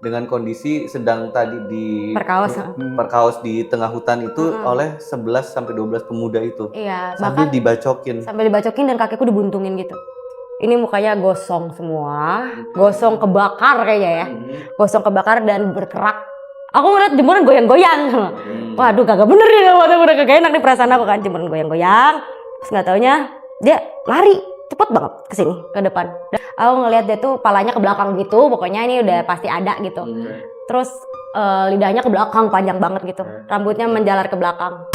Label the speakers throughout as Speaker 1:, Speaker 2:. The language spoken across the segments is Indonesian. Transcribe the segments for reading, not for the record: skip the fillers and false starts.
Speaker 1: dengan kondisi sedang tadi
Speaker 2: perkaos
Speaker 1: di tengah hutan itu oleh 11 sampai 12 pemuda itu.
Speaker 2: Iya,
Speaker 1: Sambil
Speaker 2: bahkan
Speaker 1: dibacokin.
Speaker 2: dan kakiku dibuntungin gitu. Ini mukanya gosong semua, gosong kebakar kayaknya ya. Gosong kebakar dan berkerak. Aku ngeliat jemuran goyang-goyang. Waduh, kagak bener nih, udah kagak enak nih perasaan aku kan, jemuran goyang-goyang. Terus nggak taunya dia lari cepet banget ke sini, ke depan. Aku ngeliat dia tuh palanya ke belakang gitu, pokoknya ini udah pasti ada gitu. Terus lidahnya ke belakang panjang banget gitu, rambutnya menjalar ke belakang.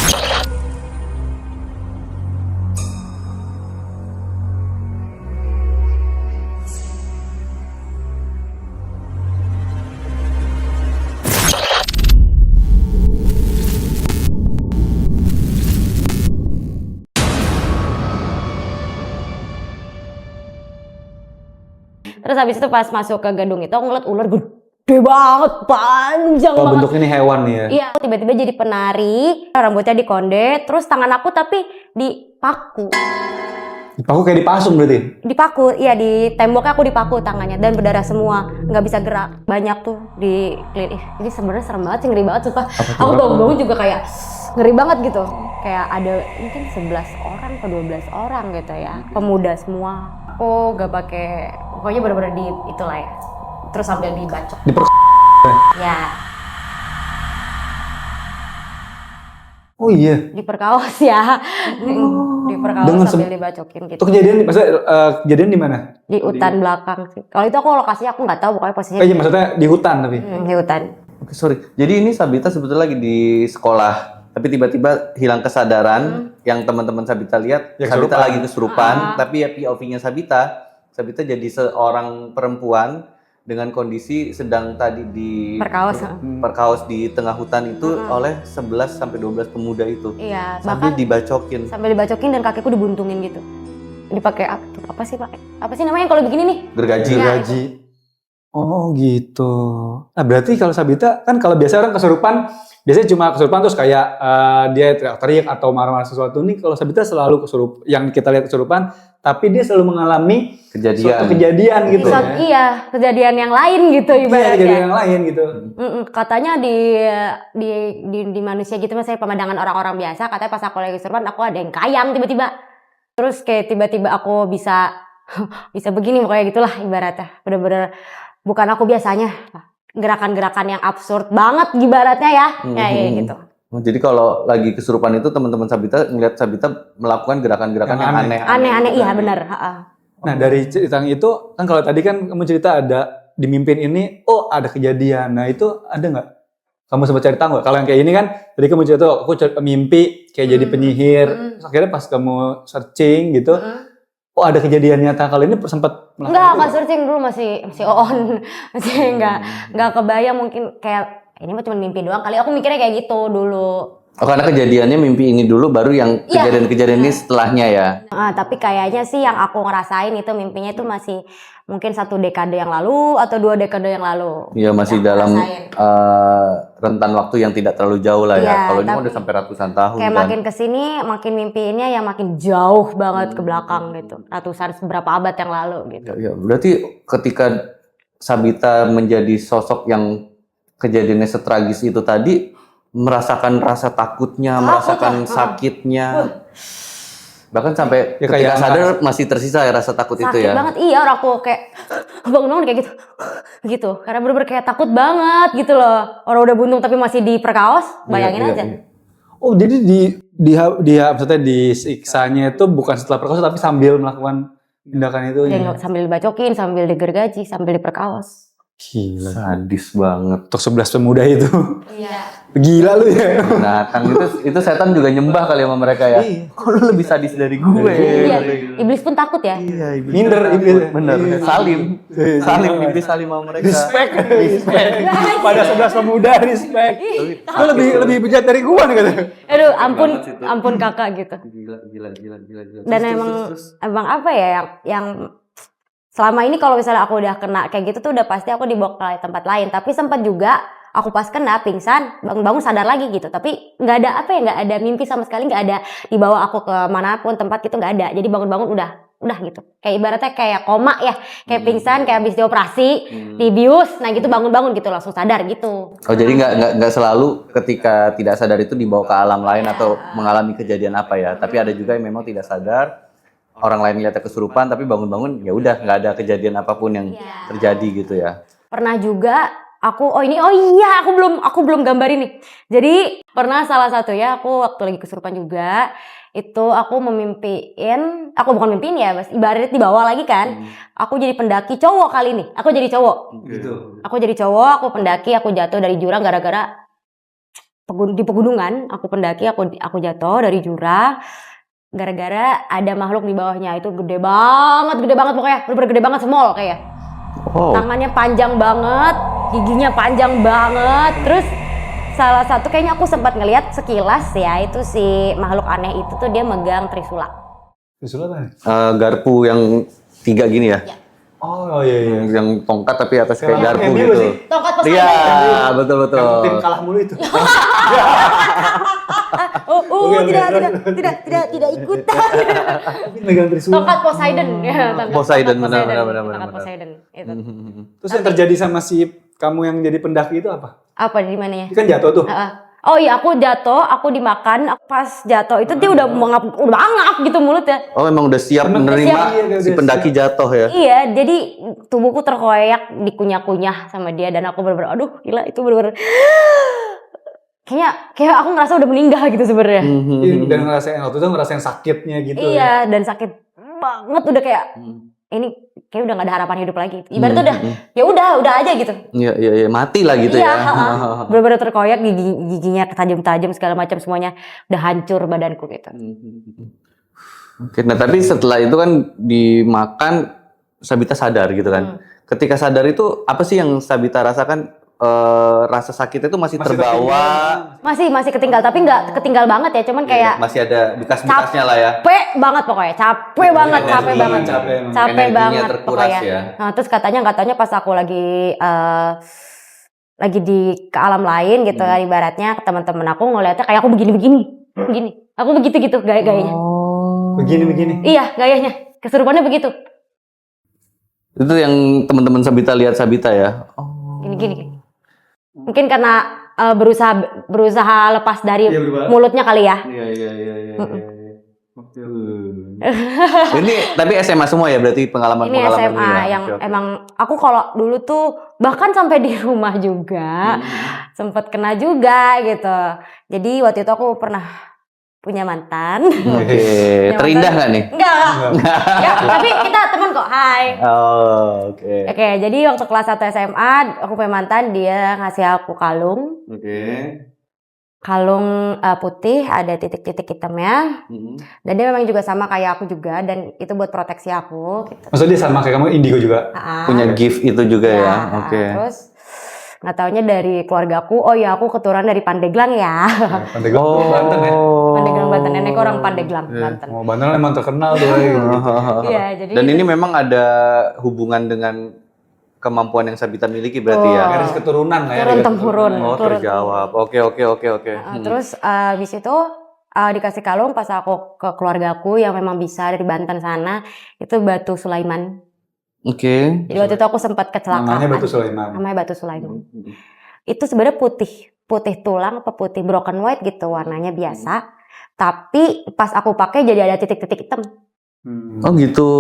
Speaker 2: Terus habis itu pas masuk ke gedung itu aku ngeliat ular gede banget, panjang banget.
Speaker 1: Bentuknya ini hewan nih ya?
Speaker 2: Iya, tiba-tiba jadi penari, rambutnya dikonde, terus tangan aku tapi dipaku.
Speaker 1: Dipaku kayak dipasung berarti?
Speaker 2: Dipaku, iya, di temboknya aku dipaku tangannya dan berdarah semua, nggak bisa gerak. Banyak tuh di klinik. Ini sebenarnya serem banget sih, ngeri banget sumpah. Aku bangun-bangun juga kayak ngeri banget gitu. Kayak ada mungkin 11 orang atau 12 orang gitu ya, pemuda semua. Aku gak pakai, pokoknya bener-bener di itulah ya. Terus sambil dibacok. Ya.
Speaker 1: Oh iya.
Speaker 2: Diperkaos ya. Diperkaos sambil dibacokin gitu.
Speaker 1: Itu kejadian, maksudnya kejadian di mana?
Speaker 2: Di hutan belakang sih. Kalau itu aku lokasinya aku nggak tahu, pokoknya posisinya.
Speaker 1: Iya, maksudnya di hutan tapi.
Speaker 2: Di hutan.
Speaker 1: Oke, sorry. Jadi ini Sabita sebetulnya lagi di sekolah, tapi tiba-tiba hilang kesadaran. Yang teman-teman Sabita lihat, ya, Sabita lagi kesurupan, tapi ya POV-nya Sabita jadi seorang perempuan dengan kondisi sedang tadi perkaos di tengah hutan itu oleh 11 sampai 12 pemuda itu.
Speaker 2: Iya,
Speaker 1: sambil dibacokin.
Speaker 2: Sambil dibacokin dan kakiku dibuntungin gitu. Dipakai apa sih, Pak? Apa sih namanya kalau begini nih?
Speaker 1: Gergaji.
Speaker 3: Gergaji. Oh gitu. Nah berarti kalau Sabita kan kalau biasa orang kesurupan biasanya cuma kesurupan terus kayak dia teriak-teriak atau marah-marah sesuatu. Nih kalau Sabita selalu kesurupan, yang kita lihat kesurupan, tapi dia selalu mengalami suatu kejadian gitu.
Speaker 2: Iya, kejadian yang lain gitu ibaratnya.
Speaker 3: Iya, kejadian yang lain gitu.
Speaker 2: Katanya di manusia gitu, misalnya pemandangan orang-orang biasa, katanya pas aku lagi kesurupan aku ada yang kayang tiba-tiba. Terus kayak tiba-tiba aku bisa begini, pokoknya gitulah ibaratnya. Bener-bener bukan aku biasanya. Gerakan-gerakan yang absurd banget ibaratnya ya. Kayak gitu.
Speaker 1: Jadi kalau lagi kesurupan itu teman-teman Sabita ngeliat Sabita melakukan gerakan-gerakan yang aneh.
Speaker 2: Aneh-aneh, iya benar.
Speaker 3: Nah dari cerita itu kan kalau tadi kan kamu cerita ada di mimpin ini, oh ada kejadian. Nah itu ada nggak? Kamu sempat cari tahu nggak? Kalau yang kayak ini kan, tadi kamu cerita aku mimpi kayak jadi penyihir. Akhirnya pas kamu searching gitu, oh ada kejadian nyata. Kalau ini sempat
Speaker 2: Enggak searching dulu, masih on. Masih enggak kebayang, mungkin kayak ini mah cuma mimpi doang kali. Aku mikirnya kayak gitu dulu.
Speaker 1: Oh, karena kejadiannya mimpi ini dulu baru yang kejadian-kejadian ini setelahnya ya.
Speaker 2: Tapi kayaknya sih yang aku ngerasain itu mimpinya itu masih mungkin 1 dekade yang lalu atau 2 dekade yang lalu.
Speaker 1: Iya, masih dalam rentan waktu yang tidak terlalu jauh lah ya. Kalau ini udah sampai ratusan tahun.
Speaker 2: Kayak makin kesini makin mimpiinnya yang makin jauh banget ke belakang gitu. Ratusan seberapa abad yang lalu gitu.
Speaker 1: Ya, berarti ketika Sabita menjadi sosok yang kejadiannya setragis itu tadi, merasakan rasa takutnya, merasakan sakitnya, bahkan sampai ketika sadar masih tersisa ya rasa takut itu ya.
Speaker 2: Sakit banget, iya, orang aku kayak bangun kayak gitu, karena bener-bener kayak takut banget gitu loh. Orang udah buntung tapi masih diperkaos, bayangin aja.
Speaker 3: Oh jadi dia maksudnya disiksanya itu bukan setelah perkaos tapi sambil melakukan tindakan itu ya?
Speaker 2: Sambil dibacokin, sambil digergaji, sambil diperkaos.
Speaker 3: Gila.
Speaker 1: Sadis banget.
Speaker 3: Untuk 11 pemuda itu.
Speaker 2: Iya.
Speaker 3: Gila lu ya.
Speaker 1: Nah, itu setan juga nyembah kali sama mereka ya. Kok lu lebih sadis dari gue?
Speaker 2: Iya. Iblis pun takut ya.
Speaker 1: Iya, iblis.
Speaker 3: Minder iblis.
Speaker 1: Bener. Salim iblis salim sama mereka.
Speaker 3: Respect. Pada 11 pemuda respect. Lu lebih bejat dari gua nih katanya.
Speaker 2: Aduh, ampun kakak gitu.
Speaker 1: Gila.
Speaker 2: Dan emang apa ya yang selama ini kalau misalnya aku udah kena kayak gitu tuh udah pasti aku dibawa ke tempat lain. Tapi sempat juga aku pas kena pingsan, bangun sadar lagi gitu. Tapi nggak ada mimpi sama sekali, nggak ada dibawa aku ke manapun tempat gitu, nggak ada. Jadi bangun-bangun udah udah gitu. Kayak ibaratnya kayak koma ya, kayak pingsan, kayak habis dioperasi, dibius, nah gitu bangun-bangun gitu langsung sadar gitu.
Speaker 1: Oh jadi nggak selalu ketika tidak sadar itu dibawa ke alam lain atau mengalami kejadian apa ya? Tapi ada juga yang memang tidak sadar, orang lain lihatnya kesurupan, tapi bangun-bangun ya udah nggak ada kejadian apapun yang terjadi gitu ya.
Speaker 2: Pernah juga aku aku belum gambarin nih. Jadi pernah salah satu ya aku waktu lagi kesurupan juga itu aku aku bukan mimpiin ya, Mas. Ibaratnya dibawa lagi kan. Aku jadi pendaki cowok kali ini. Aku jadi cowok.
Speaker 1: Gitu.
Speaker 2: Aku jadi cowok, aku pendaki, aku jatuh dari jurang gara-gara di pegunungan. Aku pendaki, aku jatuh dari jurang gara-gara ada makhluk di bawahnya. Itu gede banget pokoknya. Bener-bener gede banget, small kayak.
Speaker 1: Oh.
Speaker 2: Tangannya panjang banget, giginya panjang banget. Terus salah satu kayaknya aku sempat ngelihat sekilas ya, itu si makhluk aneh itu tuh dia megang trisula.
Speaker 3: Trisula apa?
Speaker 1: Garpu yang 3 gini ya?
Speaker 3: Oh iya.
Speaker 1: Yang tongkat tapi atas kayak garpu
Speaker 3: MU
Speaker 1: gitu.
Speaker 3: sih.
Speaker 2: Tongkat Poseidon.
Speaker 1: Iya, betul.
Speaker 3: Yang tim kalah mulu itu.
Speaker 2: Tidak ikutan.
Speaker 3: Megang Trisula.
Speaker 2: Tongkat Poseidon. Ya,
Speaker 1: Poseidon, benar.
Speaker 2: Tongkat Poseidon. Itu.
Speaker 3: Terus yang terjadi sama si kamu yang jadi pendaki itu apa?
Speaker 2: Apa di mananya?
Speaker 3: Dia kan jatuh tuh.
Speaker 2: Oh iya, aku jatuh, aku dimakan. Pas jatuh itu dia udah mangap gitu mulutnya.
Speaker 1: Oh emang udah siap menerima si pendaki jatuh ya?
Speaker 2: Iya, jadi tubuhku terkoyak, dikunyah-kunyah sama dia dan aku bener-bener aduh gila itu bener-bener kayak aku ngerasa udah meninggal gitu sebenarnya.
Speaker 3: Dan ngerasain sakitnya gitu.
Speaker 2: Iya, dan sakit banget udah kayak ini kayak udah gak ada harapan hidup lagi. Ibaratnya udah aja gitu.
Speaker 1: Iya, mati lah gitu ya.
Speaker 2: Bener-bener terkoyak, giginya tajam-tajam segala macam semuanya udah hancur badanku gitu.
Speaker 1: Oke, nah tapi setelah itu kan dimakan Sabita sadar gitu kan. Ketika sadar itu apa sih yang Sabita rasakan? Rasa sakit itu masih terbawa,
Speaker 2: masih ketinggal, tapi nggak ketinggal banget ya, cuman kayak
Speaker 1: masih ada bekas-bekasnya lah ya.
Speaker 2: Capek banget pokoknya, capek banget
Speaker 1: Energinya terkuras
Speaker 2: pokoknya.
Speaker 1: ya.
Speaker 2: Nah terus katanya pas aku lagi di ke alam lain gitu kan, ibaratnya teman-teman aku ngeliatnya kayak aku begini, aku begitu gitu gayanya.
Speaker 3: Begini.
Speaker 2: Iya gayanya, kesurupannya begitu.
Speaker 1: Itu yang teman-teman Sabita lihat Sabita ya.
Speaker 2: Gini. Mungkin karena berusaha lepas dari mulutnya kali ya.
Speaker 1: Iya. Ini tapi SMA semua ya berarti pengalaman
Speaker 2: ini SMA ya? Yang emang aku kalau dulu tuh bahkan sampai di rumah juga sempet kena juga gitu. Jadi waktu itu aku pernah punya mantan.
Speaker 1: Oke. Terindah nggak nih?
Speaker 2: Enggak. Tapi kita teman kok. Hai.
Speaker 1: Oh, oke.
Speaker 2: Oke, jadi waktu kelas 1 SMA aku punya mantan, dia ngasih aku kalung. Kalung putih ada titik-titik hitamnya. Dan dia memang juga sama kayak aku juga dan itu buat proteksi aku gitu.
Speaker 3: Maksudnya dia sama kayak kamu indigo juga?
Speaker 1: Punya gift itu juga ya. Oke.
Speaker 2: Terus nggak taunya dari keluargaku, oh ya aku keturunan dari Pandeglang ya.
Speaker 3: Pandeglang Banten ya?
Speaker 2: Pandeglang Banten, nenek orang Pandeglang Banten.
Speaker 3: Oh, Banten emang terkenal tuh.
Speaker 2: Iya, jadi.
Speaker 1: Dan ini memang ada hubungan dengan kemampuan yang Sabita miliki berarti ya?
Speaker 3: Garis keturunan lah ya.
Speaker 2: Turun-temurun.
Speaker 1: Oh terjawab, oke.
Speaker 2: Terus habis itu dikasih kalung pas aku ke keluargaku yang memang bisa dari Banten sana, itu Batu Sulaiman.
Speaker 1: Oke.
Speaker 2: Jadi waktu itu aku sempat kecelakaan.
Speaker 3: Namanya Batu Sulaiman.
Speaker 2: Itu sebenarnya putih tulang apa putih broken white gitu warnanya biasa. Tapi pas aku pakai jadi ada titik-titik hitam.
Speaker 1: Oh gitu.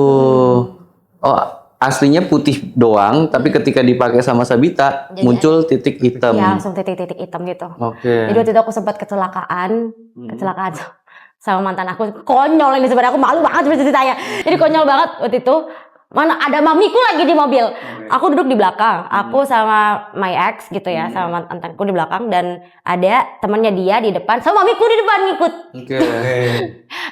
Speaker 1: Oh aslinya putih doang, tapi ketika dipakai sama Sabita jadi muncul titik hitam.
Speaker 2: Iya langsung titik-titik hitam gitu.
Speaker 1: Oke.
Speaker 2: Jadi waktu itu aku sempat kecelakaan sama mantan aku. Konyol ini sebenarnya, aku malu banget ceritanya. Jadi konyol banget waktu itu. Mana ada mamiku lagi di mobil. Aku duduk di belakang. Aku sama my ex gitu ya, sama mantanku di belakang dan ada temannya dia di depan, sama mamiku di depan ngikut.
Speaker 1: Oke.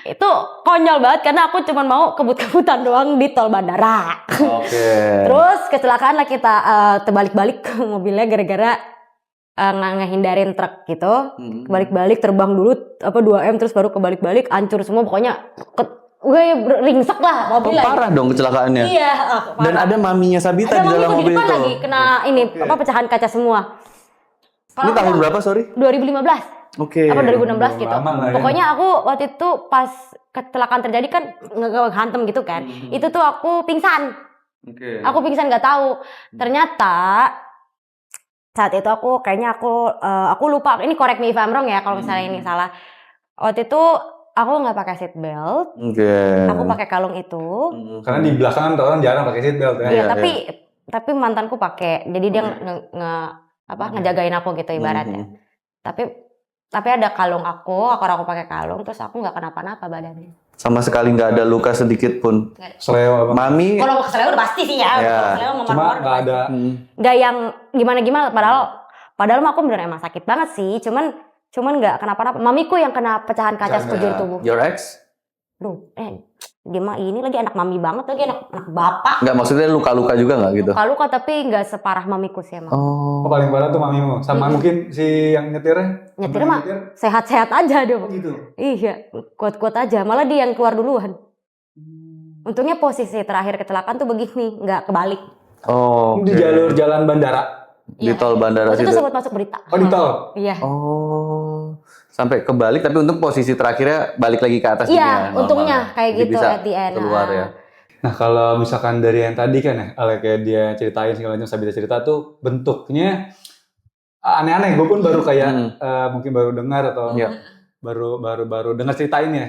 Speaker 2: Itu konyol banget karena aku cuma mau kebut-kebutan doang di tol bandara.
Speaker 1: Oke.
Speaker 2: Terus kecelakaan lah kita terbalik-balik ke mobilnya gara-gara ngehindarin truk gitu. Kebalik-balik terbang dulu 2M terus baru kebalik-balik hancur semua pokoknya. Gue ringsek lah mobilnya.
Speaker 1: Parah dong kecelakaannya.
Speaker 2: Iya, parah.
Speaker 1: Dan ada maminya Sabita di dalam mobil itu.
Speaker 2: Lagi kena ini pecahan kaca semua.
Speaker 1: Ini tahun berapa, sorry?
Speaker 2: 2015.
Speaker 1: Oke.
Speaker 2: Apa 2016 gitu.
Speaker 3: Lama lah ya.
Speaker 2: Pokoknya aku waktu itu pas kecelakaan terjadi kan ngehantem gitu kan. Itu tuh aku pingsan.
Speaker 1: Oke.
Speaker 2: Aku pingsan nggak tahu. Ternyata saat itu aku kayaknya aku lupa. Ini correct me if I'm wrong ya kalau misalnya ini salah. Waktu itu aku nggak pakai seat belt.
Speaker 1: Oke.
Speaker 2: Aku pakai kalung itu.
Speaker 3: Karena di belakang orang jarang pakai seat belt ya.
Speaker 2: Iya, tapi mantanku pakai. Jadi dia ngejagain aku gitu ibaratnya. Tapi ada kalung aku pakai kalung, terus aku nggak kenapa-napa badannya.
Speaker 1: Sama sekali nggak ada luka sedikit pun.
Speaker 3: Seleo apa?
Speaker 1: Mami.
Speaker 2: Kalau keseleo udah pasti sih ya.
Speaker 1: Iya.
Speaker 2: Keseleo sama
Speaker 3: Cuma
Speaker 2: marah-marah
Speaker 3: nggak ada.
Speaker 2: nggak yang gimana-gimana. Padahal mah aku bener emang sakit banget sih. Cuman nggak kenapa-napa. Mamiku yang kena pecahan kaca sekujur tubuh.
Speaker 1: Your ex?
Speaker 2: Duh, dia mah ini lagi anak mami banget, lagi anak bapak.
Speaker 1: Nggak, maksudnya luka-luka juga nggak gitu?
Speaker 2: Luka tapi nggak separah mamiku sih emang.
Speaker 3: Oh, paling parah tuh mamimu. Sama mungkin si yang nyetirnya.
Speaker 2: Nyetirnya mah sehat-sehat aja dia.
Speaker 3: Gitu.
Speaker 2: Iya, kuat-kuat aja. Malah dia yang keluar duluan. Untungnya posisi terakhir kecelakaan tuh begini, nggak kebalik.
Speaker 1: Oh.
Speaker 3: Di jalur jalan bandara.
Speaker 1: Di tol bandara
Speaker 2: Waktu itu
Speaker 1: situ.
Speaker 2: sempat masuk berita.
Speaker 3: Oh, di tol.
Speaker 2: Iya.
Speaker 1: Oh. Sampai kebalik, tapi untung posisi terakhirnya balik lagi ke atas.
Speaker 2: Iya,
Speaker 1: normal.
Speaker 2: untungnya kayak
Speaker 1: Jadi
Speaker 2: gitu
Speaker 1: bisa
Speaker 2: at the end.
Speaker 1: keluar ya.
Speaker 3: Nah, kalau misalkan dari yang tadi kan ya, kayak dia ceritain segala macam, Sabita cerita tuh bentuknya aneh-aneh. Gue pun baru kayak mungkin baru dengar atau
Speaker 1: Iya.
Speaker 3: baru dengar ceritain ya.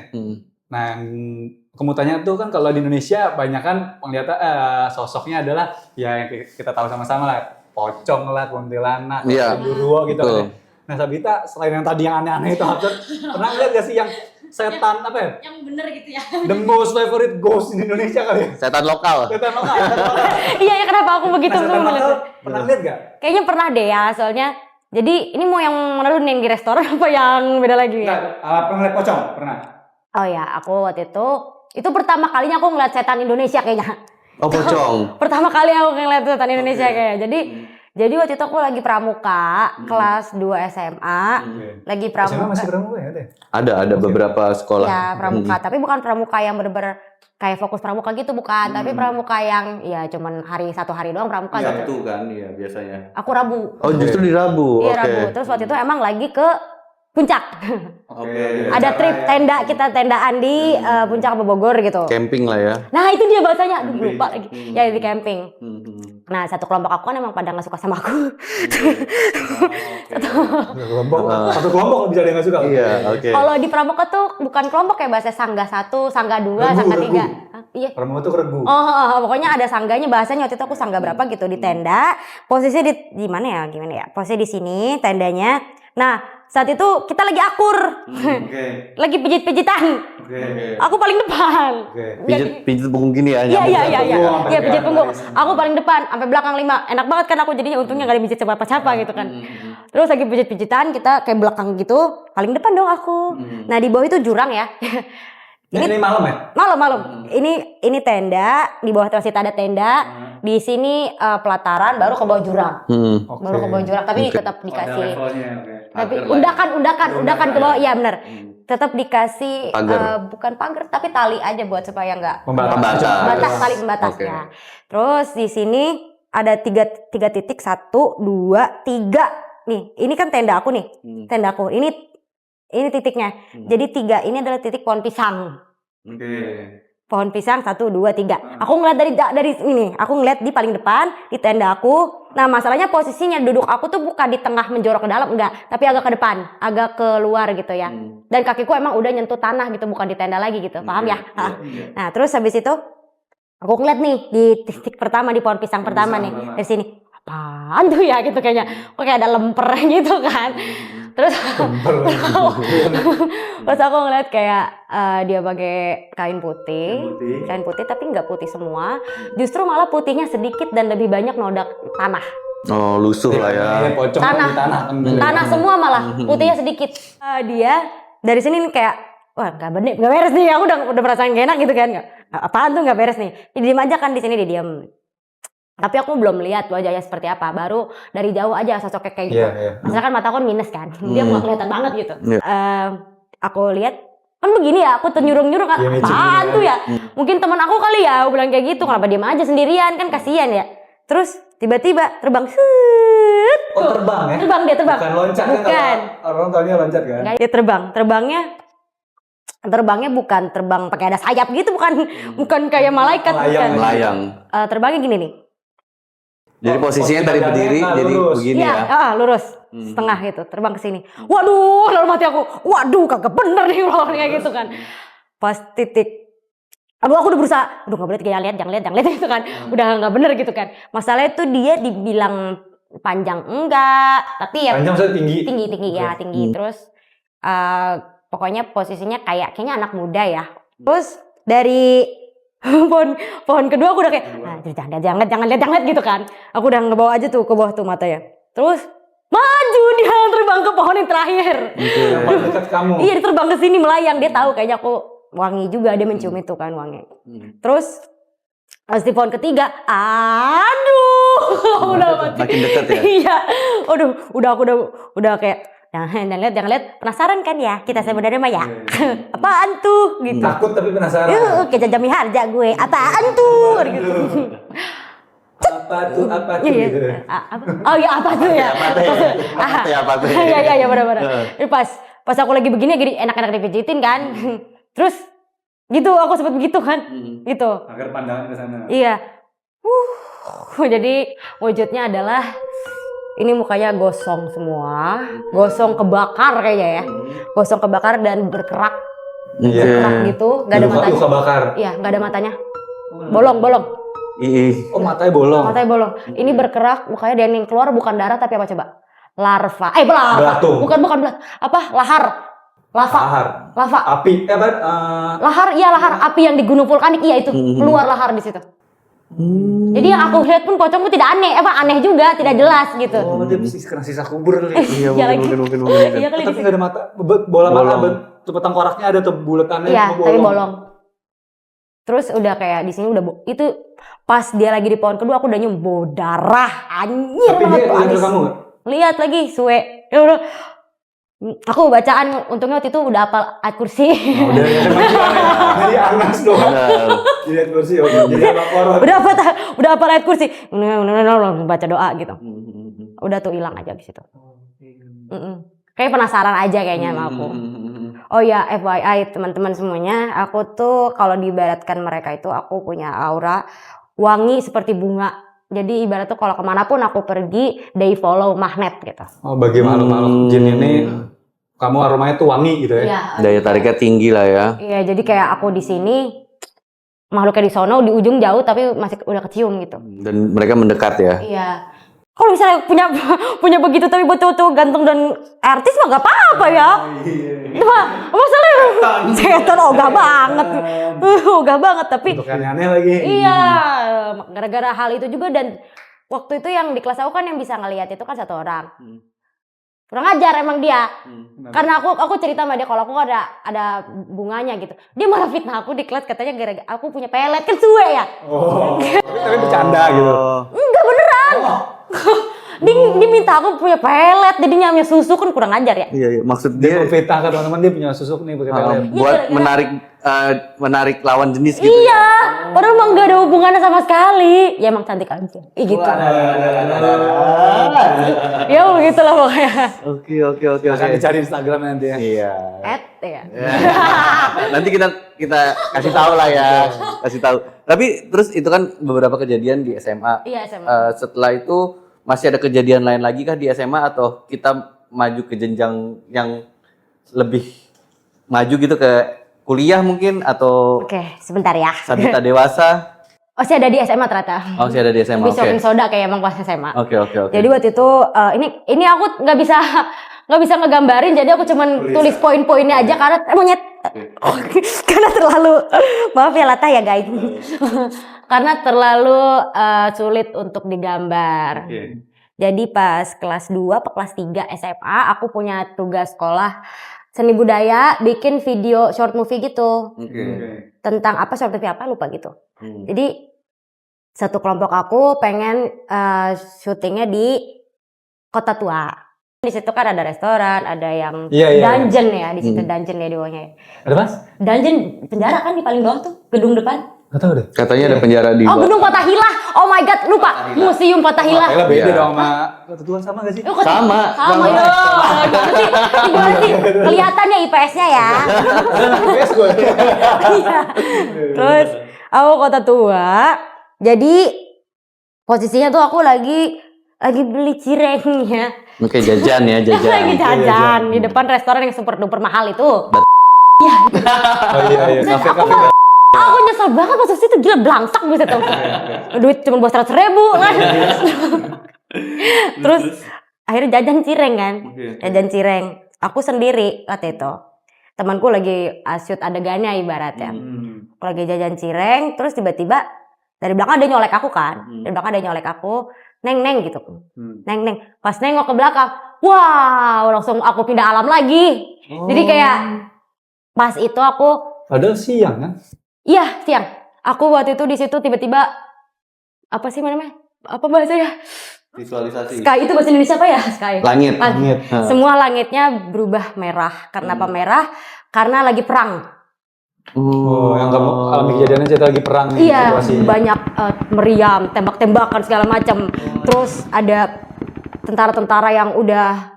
Speaker 3: Nah, yang kamu tanya tuh kan kalau di Indonesia banyak kan penglihatan sosoknya adalah ya yang kita tahu sama-sama lah, pocong lah, kuntilanak,
Speaker 1: Iya.
Speaker 3: genderuwo gitu
Speaker 1: Betul.
Speaker 3: kan. Nah, Sabita selain yang tadi yang aneh-aneh itu pernah lihat gak sih yang setan apa ya?
Speaker 2: Yang bener gitu ya.
Speaker 3: The most favorite ghost in Indonesia kali ya?
Speaker 1: Setan lokal.
Speaker 3: Setan lokal.
Speaker 2: Iya, ya kenapa aku begitu
Speaker 3: Nah, setan
Speaker 2: tuh
Speaker 3: lokal pernah lihat gak?
Speaker 2: Kayaknya pernah deh ya, soalnya. Jadi ini mau yang mana dulu nih, yang di restoran apa yang beda lagi ya?
Speaker 3: Pernah lihat pocong? Pernah.
Speaker 2: Oh ya, aku waktu itu pertama kalinya aku ngeliat setan Indonesia kayaknya.
Speaker 1: Oh, pocong.
Speaker 2: Pertama kali aku ngeliat setan Indonesia kayaknya. Jadi waktu itu aku lagi pramuka, kelas 2 SMA. Lagi
Speaker 3: SMA
Speaker 2: pramuka.
Speaker 3: masih pramuka ya?
Speaker 1: Ada beberapa sekolah.
Speaker 2: Ya, pramuka. Tapi bukan pramuka yang bener-bener kayak fokus pramuka gitu, bukan. Tapi pramuka yang ya cuman satu hari doang pramuka gitu.
Speaker 1: Sabtu kan, iya biasanya.
Speaker 2: Aku Rabu.
Speaker 1: Oh, justru di Rabu.
Speaker 2: Iya,
Speaker 1: Oke.
Speaker 2: Rabu. Terus waktu itu emang lagi ke Puncak.
Speaker 1: Oke.
Speaker 2: Ada trip kita tendaan di Puncak Bogor gitu.
Speaker 1: Camping lah ya.
Speaker 2: Nah, itu dia bahasanya. Aduh, lupa lagi. Ya, di camping.
Speaker 1: Hmm.
Speaker 2: Nah, satu kelompok aku kan emang pada nggak suka sama aku.
Speaker 3: Satu kelompok bisa dia nggak suka.
Speaker 1: Iya, oke.
Speaker 2: Kalau di pramuka tuh bukan kelompok ya, bahasa sangga 1, sangga 2, sangga 3. Hah? Iya.
Speaker 3: Pramuka tuh regu.
Speaker 2: Pokoknya ada sangganya, bahasanya waktu itu aku sangga berapa gitu di tenda. Posisi di mana ya? Gimana ya? Posisi di sini tendanya. Nah, saat itu kita lagi akur. Lagi pijit-pijitan. Aku paling depan.
Speaker 1: Pijit punggung gini ya.
Speaker 2: Iya. Iya, pijit punggung. Aku paling depan sampai belakang 5. Enak banget kan aku jadinya, untungnya enggak dimijit siapa-siapa gitu kan. Terus lagi pijit-pijitan, kita kayak belakang gitu, paling depan dong aku. Nah, di bawah itu jurang ya.
Speaker 3: Ini malam ya?
Speaker 2: Malam. Ini tenda, di bawah masih ada tenda. Di sini pelataran, baru ke bawah jurang. Baru ke bawah jurang, tapi tetap dikasih. Tapi undakan ke bawah, iya benar. Tetap dikasih bukan pagar tapi tali aja buat supaya enggak batas, tali pembatasnya. Terus di sini ada tiga titik, 1, 2, 3. Nih, ini kan tenda aku nih. Tendaku. Ini titiknya. Jadi 3 ini adalah titik pohon pisang. Pohon pisang 1, 2, 3. Aku ngeliat dari ini. Aku ngeliat di paling depan di tenda aku. Nah, masalahnya posisinya duduk aku tuh bukan di tengah menjorok ke dalam, enggak, tapi agak ke depan, agak keluar gitu ya. Dan kakiku emang udah nyentuh tanah gitu, bukan di tenda lagi gitu. Paham ya? Nah, terus habis itu aku ngeliat nih di titik pertama, di pohon pisang pertama nih, dari sini. Apaan tuh ya gitu kayaknya. Kok kayak ada lemper gitu kan. Terus aku ngeliat kayak dia pakai kain putih tapi nggak putih semua, justru malah putihnya sedikit dan lebih banyak noda tanah.
Speaker 1: Oh, lusuh lah ya.
Speaker 2: Tanah semua malah, putihnya sedikit. Dia dari sini kayak, wah nggak beres nih, aku udah perasaan gak enak gitu kan. Apaan tuh nggak beres nih? Diam aja kan di sini, dia diam. Tapi aku belum lihat wajahnya seperti apa, baru dari jauh aja sosoknya kayak gitu. Misalkan mata aku minus kan, dia nggak kelihatan banget gitu. Aku lihat kan begini ya, aku nyurung kan, apaan tuh ya? Mungkin teman aku kali ya, aku bilang kayak gitu, kenapa diam aja sendirian kan, kasihan ya. Terus tiba-tiba terbang. Set.
Speaker 3: Oh terbang ya?
Speaker 2: Terbang dia terbang.
Speaker 3: Bukan loncat
Speaker 2: Bukan.
Speaker 3: kan? Kalau orang tahunya loncat kan?
Speaker 2: Enggak, dia terbang. Terbangnya bukan terbang pakai ada sayap gitu, bukan kayak malaikat, bukan.
Speaker 1: Melayang.
Speaker 2: Terbangnya gini nih.
Speaker 1: Jadi posisinya dari berdiri jadi
Speaker 3: lurus.
Speaker 1: begini
Speaker 2: Iya,
Speaker 1: ya.
Speaker 2: lurus. Setengah gitu, terbang ke sini. Waduh, dalam hati aku, waduh kagak bener nih kayak gitu kan. Pas titik, aduh aku udah berusaha, aduh gak boleh jangan lihat gitu kan. Udah gak bener gitu kan. Masalahnya tuh dia dibilang panjang enggak, tapi ya
Speaker 3: Panjang maksudnya tinggi?
Speaker 2: tinggi ya, tinggi. Terus pokoknya posisinya kayaknya anak muda ya. Terus dari pohon kedua aku udah kayak jangan lihat gitu kan. Aku udah ngebawa aja tuh ke bawah tuh matanya. Terus maju dia terbang ke pohon yang terakhir.
Speaker 3: Yang dekat kamu.
Speaker 2: Iya, dia terbang ke sini melayang. Dia tahu kayaknya aku wangi juga, dia mencium itu kan wangi. Terus pas di pohon ketiga, aduh, udah mati.
Speaker 1: Makin dekat ya.
Speaker 2: Iya, aduh, aku udah kayak jangan lihat, penasaran kan ya kita sebenarnya mah ya. Apaan tuh gitu.
Speaker 3: Takut tapi penasaran.
Speaker 2: Kayak jajami harga gue. Apaan tuh gitu.
Speaker 3: Apa tuh
Speaker 2: Iya.
Speaker 3: gitu.
Speaker 2: Oh iya, apa tuh ya?
Speaker 1: Apa tuh?
Speaker 2: Iya benar. Ini pas aku lagi begini jadi enak-enak dipijitin kan. Terus gitu aku sempet begitu kan. Gitu.
Speaker 3: Agar pandangan ke sana.
Speaker 2: Iya. Jadi wujudnya adalah ini mukanya gosong semua, gosong kebakar kayaknya ya. Gosong kebakar dan berkerak. Berkerak gitu, enggak ada matanya.
Speaker 3: Luka bakar.
Speaker 2: Iya, enggak ada matanya. Bolong.
Speaker 3: Oh, matanya bolong.
Speaker 2: Matanya bolong. Ini berkerak, mukanya dan yang keluar bukan darah tapi apa coba? Larva.
Speaker 3: Belatung.
Speaker 2: Bukan belat. Apa? Lahar. Lava.
Speaker 3: Api.
Speaker 2: Lahar api yang di gunung vulkanik, iya itu. Keluar lahar di situ. Jadi yang aku lihat pun pocong pun tidak aneh juga, tidak jelas gitu.
Speaker 3: Oh, dia mesti kena sisa kubur kali.
Speaker 1: Iya, mungkin.
Speaker 2: Iya kali
Speaker 3: Tapi
Speaker 2: gitu.
Speaker 3: nggak ada mata, bola mata, tengkoraknya ada tuh buletannya.
Speaker 2: Iya,
Speaker 3: cuma
Speaker 2: tapi bolong. Terus udah kayak di sini udah itu pas dia lagi di pohon kedua aku udah nyium bau darah anjir
Speaker 3: Tapi
Speaker 2: banget
Speaker 3: dia
Speaker 2: tuh,
Speaker 3: lihat
Speaker 2: abis.
Speaker 3: kamu nggak?
Speaker 2: Lihat lagi suwe. Ya udah. Aku bacaan untungnya waktu itu udah hafal ayat kursi.
Speaker 3: Udah dari Anas doang. Jadi ayat kursi, jadi anak horor.
Speaker 2: udah hafal ayat kursi. Baca doa gitu. Udah tuh hilang aja abis itu. Kayak penasaran aja kayaknya sama aku. Oh ya, FYI teman-teman semuanya, aku tuh kalau diibaratkan mereka itu aku punya aura wangi seperti bunga. Jadi ibarat tuh kalau kemanapun aku pergi, they follow magnet gitu.
Speaker 3: Oh, bagi makhluk-makhluk jin ini, kamu aromanya tuh wangi gitu ya?
Speaker 2: Iya.
Speaker 1: Daya tariknya tinggi lah ya.
Speaker 2: Iya, jadi kayak aku di sini, makhluknya di sono di ujung jauh tapi masih udah kecium gitu.
Speaker 1: Dan mereka mendekat ya.
Speaker 2: Iya. Kalau misalnya punya begitu tapi buat cowok ganteng dan artis mah gak apa-apa ya. Cuma masalahnya setan ogah banget tapi
Speaker 3: Untuk aneh-aneh lagi.
Speaker 2: iya, gara-gara hal itu juga dan waktu itu yang di kelas aku kan yang bisa ngelihat itu kan satu orang. Kurang ajar emang dia. Karena aku cerita sama dia kalau aku ada bunganya gitu. Dia malah fitnah aku di kelas katanya gara-gara aku punya pelet kan suwe ya.
Speaker 3: Oh, tapi bercanda gitu.
Speaker 2: Enggak beneran. Dia minta aku punya pelet, jadi nyamnya susu kan kurang ajar ya.
Speaker 1: Iya, maksud
Speaker 3: Dia
Speaker 1: dia
Speaker 3: memfitnah ke teman-teman dia punya susuk nih pakai pelet.
Speaker 1: buat menarik lawan jenis gitu.
Speaker 2: Iya, padahal emang gak ada hubungannya sama sekali. Ya emang cantik aja. Gitu. Ya begitu lah pokoknya.
Speaker 1: Oke.
Speaker 3: Akan dicari Instagram nanti ya.
Speaker 1: Iya.
Speaker 2: Ya.
Speaker 1: Nanti kita kasih tahu lah ya, kasih tahu. Tapi terus itu kan beberapa kejadian di SMA.
Speaker 2: Iya SMA.
Speaker 1: Setelah itu masih ada kejadian lain lagi kah di SMA atau kita maju ke jenjang yang lebih maju gitu ke kuliah mungkin atau
Speaker 2: Oke, sebentar ya.
Speaker 1: Sabita dewasa?
Speaker 2: Oh, sih ada di SMA ternyata.
Speaker 1: Oh, masih ada di SMA.
Speaker 2: Lebih
Speaker 1: Oke.
Speaker 2: shopping soda kayak emang pas SMA.
Speaker 1: Oke.
Speaker 2: Jadi waktu itu ini aku nggak bisa ngegambarin, jadi aku cuman tulis poin-poinnya aja karena monyet. Karena terlalu maaf ya Lata ya guys. Karena terlalu sulit untuk digambar. Jadi pas kelas 2 atau kelas 3 SMA aku punya tugas sekolah seni budaya bikin video short movie gitu. Tentang apa short movie apa lupa gitu. Jadi satu kelompok aku pengen syutingnya di Kota Tua. Di situ kan ada restoran, ada yang dungeon ya, di situ dungeon ya di bawahnya.
Speaker 3: Ada Mas?
Speaker 2: Dungeon penjara kan di paling bawah tuh, gedung depan.
Speaker 3: Nggak tahu deh.
Speaker 1: Katanya ada penjara di
Speaker 2: Oh, Gunung Fatahillah. Oh my god, lupa. Museum Fatahillah.
Speaker 3: Kayaknya beda
Speaker 1: Iya.
Speaker 3: dong sama Ketutuan sama gak sih?
Speaker 2: Oh,
Speaker 1: Sama.
Speaker 2: Sama ya. Gimana sih? Gimana sih? Kelihatan ya IPS-nya ya.
Speaker 3: Yes gue.
Speaker 2: Iya. Terus aku kota tua. Jadi posisinya tuh aku lagi beli cirengnya.
Speaker 1: Oke, jajan ya, jajan.
Speaker 2: Lagi jajan di depan restoran yang super duper mahal itu.
Speaker 3: Oh iya, kafe.
Speaker 2: Aku nyesel banget masuk situ, gila belangsak bisa tuh. Duit cuma buat 100.000 kan. Terus akhirnya jajan cireng kan. Jajan cireng. Aku sendiri waktu itu. Temanku lagi shoot adegannya ibaratnya. Aku lagi jajan cireng, terus tiba-tiba dari belakang ada nyolek aku kan. Dari belakang ada nyolek aku. Neng gitu. Neng. Pas nengok ke belakang, wow, langsung aku pindah alam lagi. Jadi kayak pas itu aku
Speaker 3: Padahal siang kan?
Speaker 2: iya siang. Aku waktu itu di situ tiba-tiba apa sih namanya? Apa bahasanya?
Speaker 1: Visualisasi.
Speaker 2: Sky itu bahasa Indonesia apa ya? Sky.
Speaker 1: Langit.
Speaker 3: Langit.
Speaker 2: Semua langitnya berubah merah. Kenapa merah? Karena lagi perang.
Speaker 3: Oh, yang kamu alami kejadiannya cerita lagi perang nih
Speaker 2: Iya,
Speaker 3: situasinya.
Speaker 2: banyak meriam, tembak-tembakan segala macam. Terus ada tentara-tentara yang udah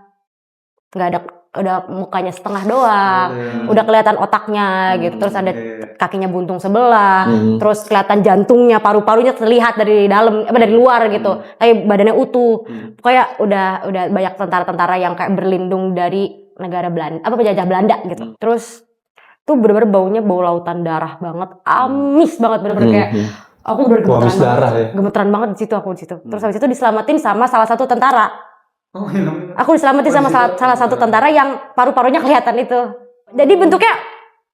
Speaker 2: nggak ada, udah mukanya setengah doang, udah kelihatan otaknya gitu. Terus ada kakinya buntung sebelah, terus kelihatan jantungnya, paru-parunya terlihat dari dalam, dari luar gitu. Tapi badannya utuh. Pokoknya udah banyak tentara-tentara yang kayak berlindung dari negara Belanda, penjajah Belanda gitu. Terus tuh bener-bener baunya bau lautan darah banget, amis banget bener-bener kayak aku bener
Speaker 3: Bau amis
Speaker 2: gemeteran
Speaker 3: darah
Speaker 2: banget,
Speaker 3: ya?
Speaker 2: gemeteran banget di situ aku di situ. Terus habis itu diselamatin sama salah satu tentara. Aku diselamatin sama salah satu tentara yang paru-parunya kelihatan itu. Jadi bentuknya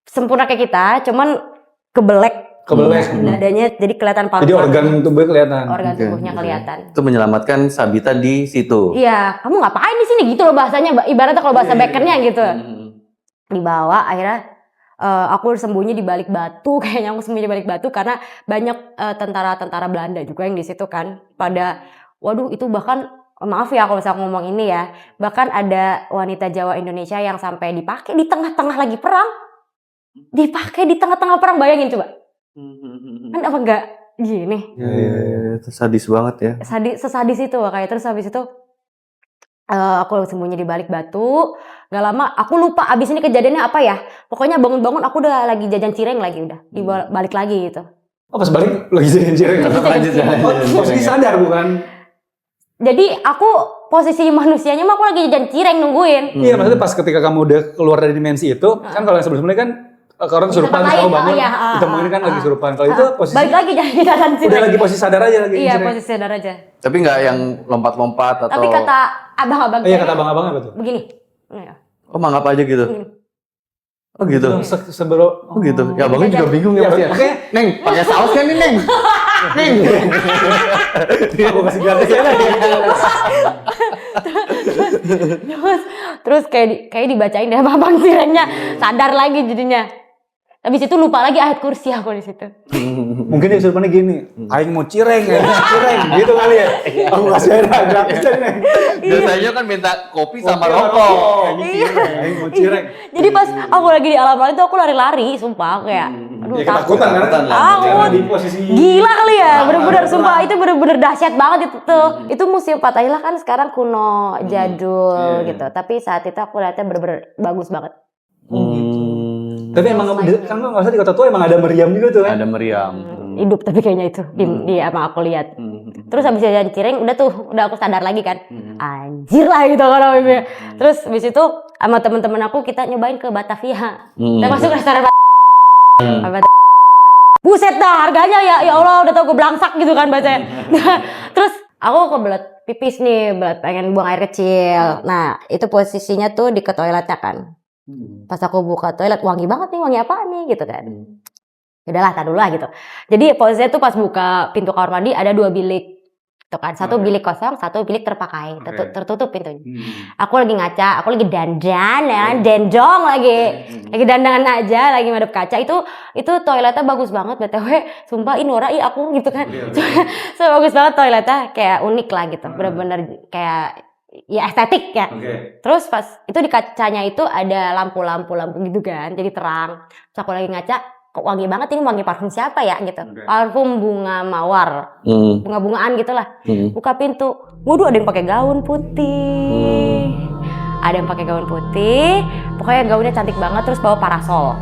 Speaker 2: sempurna kayak kita, cuman kebelek dadanya, jadi kelihatan paru.
Speaker 3: Jadi organ tubuhnya kelihatan.
Speaker 2: Organ tubuhnya kelihatan.
Speaker 1: Itu menyelamatkan Sabita di situ.
Speaker 2: Iya, kamu ngapain di sini gitu loh bahasanya, ibaratnya kalau bahasa bekernya gitu. Dibawa akhirnya aku sembunyi di balik batu, kayaknya aku sembunyi di balik batu karena banyak tentara-tentara Belanda juga yang di situ kan. Waduh itu bahkan maaf ya kalau misalnya ngomong ini ya, bahkan ada wanita Jawa Indonesia yang sampai dipakai di tengah-tengah lagi perang. Dipakai di tengah-tengah perang, bayangin coba. Kan apa enggak gini?
Speaker 1: Iya, itu sadis banget ya.
Speaker 2: Sesadis itu kayak. Terus habis itu aku sembunyi di balik batu. Gak lama aku lupa abis ini kejadiannya apa ya. Pokoknya bangun-bangun aku udah lagi jajan cireng lagi, udah balik lagi gitu.
Speaker 3: Oh pas balik lagi jajan cireng. Posisi sadar bukan?
Speaker 2: Jadi aku posisi manusianya mah aku lagi jajan cireng nungguin.
Speaker 3: Iya maksudnya pas ketika kamu udah keluar dari dimensi itu kan kalau yang sebelumnya kan orang kesurupan
Speaker 2: tempat
Speaker 3: kamu
Speaker 2: lain,
Speaker 3: bangun
Speaker 2: iya,
Speaker 3: ditemuin kan lagi kesurupan. Kalau itu posisi
Speaker 2: balik lagi jajan cireng.
Speaker 3: udah lagi posisi sadar aja lagi.
Speaker 2: Iya
Speaker 3: cireng.
Speaker 2: posisi sadar aja.
Speaker 1: Tapi nggak yang lompat-lompat atau...
Speaker 2: Tapi kata abang-abang
Speaker 3: Iya kata abang-abang apa tuh?
Speaker 2: begini.
Speaker 1: Oh manggap aja gitu? Oh gitu?
Speaker 3: Sebelum
Speaker 1: Oh gitu? Ya abangnya juga bingung ya pasti ya.
Speaker 3: Oke.
Speaker 1: Neng, pakai saus kan nih Neng? Neng!
Speaker 3: Aku kasih gratis ya.
Speaker 2: Terus kayak dibacain deh abang cirengnya, sadar lagi jadinya. Habis itu lupa lagi ayat kursi aku di situ.
Speaker 3: Mungkin dia kesurupannya gini, aing mau cireng ya, cireng gitu kali ya. Aku kasih air gratis aja nih.
Speaker 1: Biasanya kan minta kopi sama rokok.
Speaker 3: Iya. Aing mau cireng.
Speaker 2: Jadi pas aku lagi di alam itu aku lari-lari, sumpah kayak aduh
Speaker 3: Ya
Speaker 2: takut.
Speaker 3: ketakutan kan?
Speaker 2: Takut.
Speaker 3: Di posisi
Speaker 2: Gila kali ya, bener-bener sumpah itu bener-bener dahsyat banget itu tuh. Itu Museum Fatahillah kan sekarang kuno, jadul gitu. Tapi saat itu aku lihatnya bener-bener bagus banget.
Speaker 3: Tapi emang kan nggak usah di kota tua emang ada meriam juga tuh kan?
Speaker 1: Ada meriam.
Speaker 2: Hidup tapi kayaknya itu di apa aku lihat. Terus habis jajan cireng udah aku sadar lagi kan. Anjir lah gitu kan namanya. Terus habis itu sama teman-teman aku kita nyobain ke Batavia. Kita masuk restoran buset dah harganya ya Allah udah tau gue belangsak gitu kan bacanya. Terus aku kebelet pipis nih, pengen buang air kecil. Nah itu posisinya tuh di ke toiletnya kan. Pas aku buka toilet wangi banget nih, wangi apa nih gitu kan. Udahlah tar dulu lah gitu. Jadi posisinya tuh pas buka pintu kamar mandi ada 2 bilik. Tuh kan, satu bilik kosong, satu bilik terpakai, tertutup pintunya. Aku lagi ngaca, aku lagi dandan ya, dendong lagi dandangan aja, lagi madep kaca. Itu toiletnya bagus banget BTW, sumpah Nora aku gitu kan. So bagus banget toiletnya, kayak unik lah gitu. Bener-bener kayak ya estetik ya. Terus pas itu di kacanya itu ada lampu gitu kan, jadi terang. Terus aku lagi ngaca, kok wangi banget ini, wangi parfum siapa ya gitu. Parfum bunga mawar. Bunga-bungaan gitulah. Buka pintu. Waduh, ada yang pakai gaun putih. Ada yang pakai gaun putih. Pokoknya gaunnya cantik banget, terus bawa parasol.